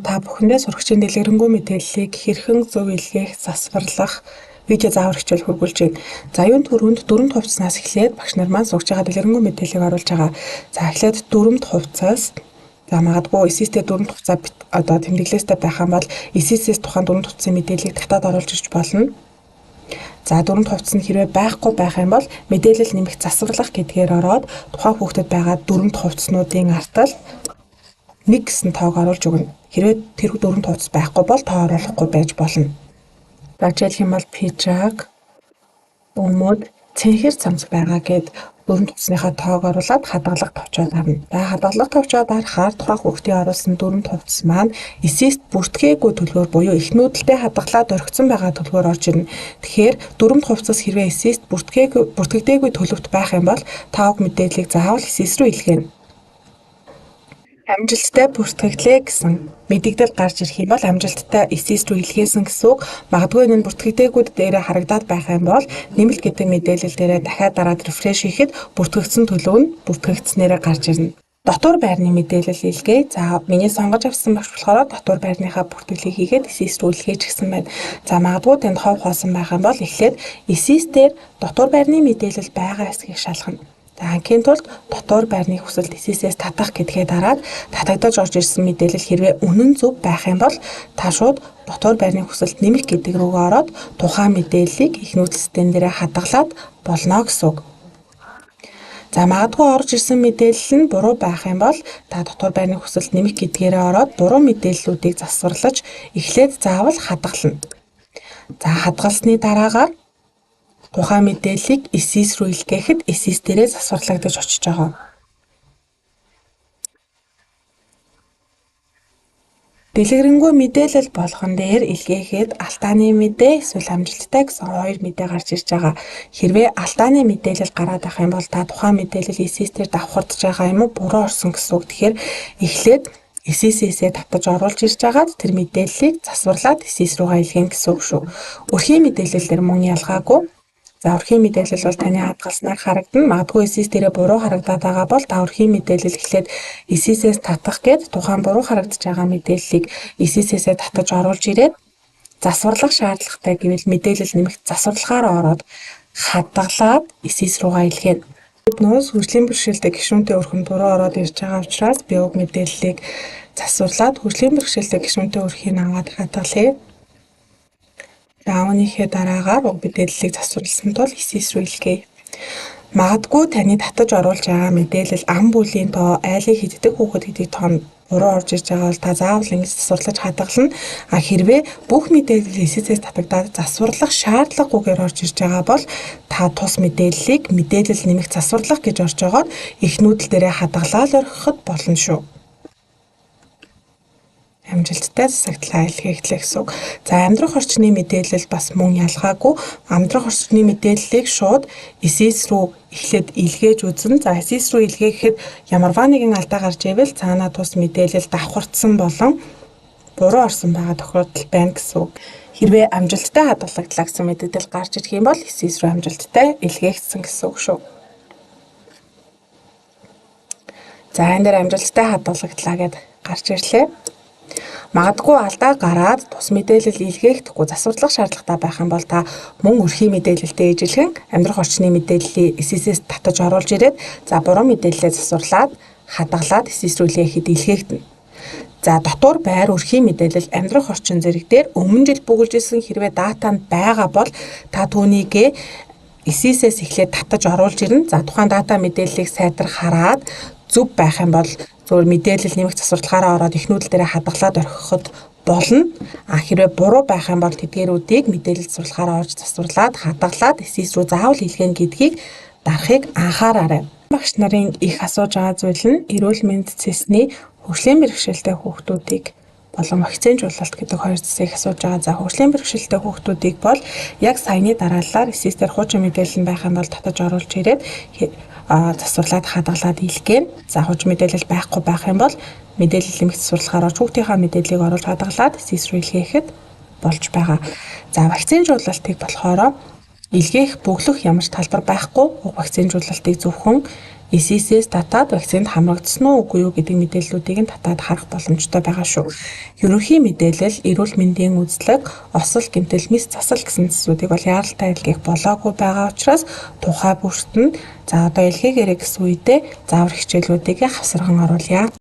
та бүхэндээ сурагчийн дэлгэрэнгүй мэдээллийг хэрхэн зөв илгээх, засварлах видео заавар хичээл хургуулж байна. За юунд түрүүнд дөрөмт хувцаснаас эхлээд багш нар маань сурч байгаа дэлгэрэнгүй мэдээллийг оруулж байгаа. За эхлээд дөрөмт хувцас магадгүй эсэстэй дөрөмт хувцас одоо тэмдэглээстэй байх юм бол эсэсээс тухайн дөрөмт хувцсын мэдээллийг татаад оруулж ирж болно. За дөрөмт хувцас нь хэрвээ байхгүй байх юм бол мэдээлэл нэмэх засварлах гэдгээр ороод тухайн хүүхдэд байгаа дөрөмт хувцснуудын артал нэг гэсэн тоог оруулж өгнө. Хэрвээ тэр дөрөмт хувцас байхгүй бол тоо оруулахгүй байж болно. За жишээлх юм бол пижак, өмөд, цэнхэр цамц байгаа гэд дөрөмт хувцсныхаа тоог оруулаад хадгалах товчоод авна. За хадгалах товчоод харахаар тухайн хүүхдийн оруулсан дөрөмт хувцас маань эсэст бүртгээгүй төлгөөр буюу их нүүдэлтэй хадгалаад орхисон байгаа төлгөөр орж ирнэ. Тэгэхээр дөрөмт хувцас хэрвээ эсэст бүртгэгдээгүй төлөвт байх юм бол таог мэдээллийг заавал эсэс рүү илгээнэ. Амжилттай бүртгэгдлээ гэсэн мэдээлэл гарч ирэх юм бол амжилттай эсэс рүү илгээсэн гэсэн үг. Магадгүй энэ бүртгэгдээгүүд дээрээ харагдаад байх юм бол нэмэлт гэдэг мэдээлэл дээрээ дахиад дараад рефреш хийхэд бүртгэгдсэн төлөв нь бүртгэгдснээрээ гарч ирнэ. Дотор байрны мэдээлэл илгээе. За миний сонгож авсан багш болохоор дотор байрныхаа бүртгэлийг хийгээд эсэс рүү илгээж гисэн байна. За магадгүй тэнд хов хоосон байх юм бол эхлээд эсэс дээр дотор байрны мэдээлэл байгаа эсгийг шалгана. За анхны тулд дотор байрны хүсэлт эсэсээс татах гэдгээ дараад татагдаж орж ирсэн мэдээлэл хэрвээ үнэн зөв байх юм бол та шууд дотор байрны хүсэлт нэмэх гэдэг рүүгээ ороод тухайн мэдээллийг их нүүдэл систем дээрээ хадгалаад болно гэсэн үг. За магадгүй орж ирсэн мэдээлэл нь буруу байх юм бол та дотор байрны хүсэлт нэмэх гэдгээрээ ороод буруу мэдээллүүдийг засварлаж эхлээд заавал хадгална. За хадгалсны дараагаар тухайн мэдээллийг эсэс рүү илгээхэд эсэс дээрээ засварлагдаж очиж байгаа. Дэлгэрэнгүй мэдээлэл болгон дээр илгээхэд алдааны мэдээ эсвэл амжилттай гэсэн хоёр мэдээ гарч ирж байгаа. Хэрвээ алдааны мэдээлэл гараад ах юм бол та тухайн мэдээлэл эсэс дээр давхардж байгаа юм уу буруу орсон гэсэн үг. Тэгэхээр эхлээд эсэсээсээ татаж оруулж ирж байгаад тэр мэдээллийг засварлаад эсэс рүүгээ илгээнэ гэсэн үг шүү. Өрхийн мэдээлэлээр мөн ялгаагүй. За өрхийн мэдээлэл бол таны хадгалснаар харагдана. Магадгүй эсэс дээрээ буруу харагдаад байгаа бол та өрхийн мэдээлэл эхлээд эсэсээс татах гээд тухайн буруу харагдаж байгаа мэдээллийг эсэсээсээ татаж оруулж ирээд засварлах шаардлагатай гэвэл мэдээлэл нэмэх засварлагаараа ороод хадгалаад эсэс рүүгээ илгээнэ. Нөөц хөгжлийн бэрхшээлтэй гишүүнтэй өрхөнд буруу ороод ирж байгаа учраас би уг мэдээллийг засварлаад хөгжлийн бэрхшээлтэй гишүүнтэй өрхийг аваад хадгалъя. Даавныхээ дараагаар уг мэдээллийг засварласан тул эсэс рүү илгээе. Магадгүй таны татаж оруулж байгаа мэдээлэл ам бүлийн тоо, айлын хиддэг хүүхэд гэдэг тоо буруу орж ирж байгаа бол та заавал ингэж засварлаж хадгална. Хэрвээ бүх мэдээлэл эсэсээс татагдаад засварлах шаардлагагүйгээр орж ирж байгаа бол та тус мэдээллийг мэдээлэл нэмэх засварлах гэж орж байгаад их нүүдэл дээрээ хадгалаад орхиход болно шүү. Амжилттай засагдлаа илгээхлээ гэсэн үг. За амьдрах орчны мэдээлэл бас мөн ялгаагүй. Амьдрах орчны мэдээллийг шууд эсэс рүү эхлээд илгээж үзнэ. За эсэс рүү илгээхэд ямарваа нэгэн алдаа гарч ивэл цаанаа тус мэдээлэл давхардсан болон буруу орсон байгаа тохиолдол байна гэсэн үг. Хэрвээ амжилттай хадгалагдлаа гэсэн мэдээлэл гарч ирэх юм бол эсэс рүү амжилттай илгээгдсэн гэсэн үг шүү. За энэ дээр амжилттай хадгалагдлаа гэд гарч ирлээ. Магадгүй алдаа гараад тус мэдээлэл илгээхдэггүй засварлах шаардлагатай байх юм бол та мөн өрхийн мэдээлэлтэй ижилхэн амьдрах орчны мэдээллийг эсэсээс татаж оруулж ирээд за буруу мэдээлэлээ засварлаад хадгалаад эсэс рүү илгээхэд илгээгдэнэ. За дотор байр өрхийн мэдээлэл амьдрах орчин зэрэг дээр өмнө жил бүгэлжилсэн хэрвээ датанд байгаа бол та түүнийг эсэсээс эхлээд татаж оруулж ирнэ. За тухайн дата мэдээллийг сайтар хараад зөв байх юм бол зөвхөн мэдээлэл нэмэх засварлагаараа ороод их нүүдэл дээрээ хадгалаад орхиход болно. Хэрвээ буруу байх юм бол тэдгээрүүдийг мэдээлэл засварлагаараа орж засварлаад хадгалаад эсэс рүү заавал илгээнэ гэдгийг дарахыг анхаараарай. Багш нарын их асууж байгаа зүйл нь эрүүл мэнд цэсний хөгжлийн бэрхшээлтэй хүүхдүүдийг болон вакцинжуулалт гэдэг хоёр зүйлийг асууж байгаа. За хөгжлийн бэрхшээлтэй хүүхдүүдийг бол яг саяны дараалалаар эсэс дээр хуучин мэдээлэл байх юм бол татаж оруулж ирээд засварлаад хадгалаад илгээнэ. За хуучин мэдээлэл байхгүй байх юм бол мэдээлэл нэмэх засварлагаараа хүүхдийнхаа мэдээллийг оруулж хадгалаад эсэс рүү илгээхэд болж байгаа. За вакцинжуулалтыг болохоор илгээх бөглөх ямар ч талбар байхгүй. Вакцинжуулалтыг зөвхөн ССС татаад вакцинд хамрагдсан уу үгүй юу гэдэг мэдээллүүдийг нь татаад харах боломжтой байгаа шүү. Ерөнхий мэдээлэл, эрүүл мэндийн үзлэг, осол, гэмтэл, мэс засал гэсэн зүйлсүүдийг бол яаралтай илгээх болоогүй байгаа учраас тухай бүрт нь за одоо илгээгээрэй гэсэн үедээ заавар хичээлүүдийг хавсархан оруулъя.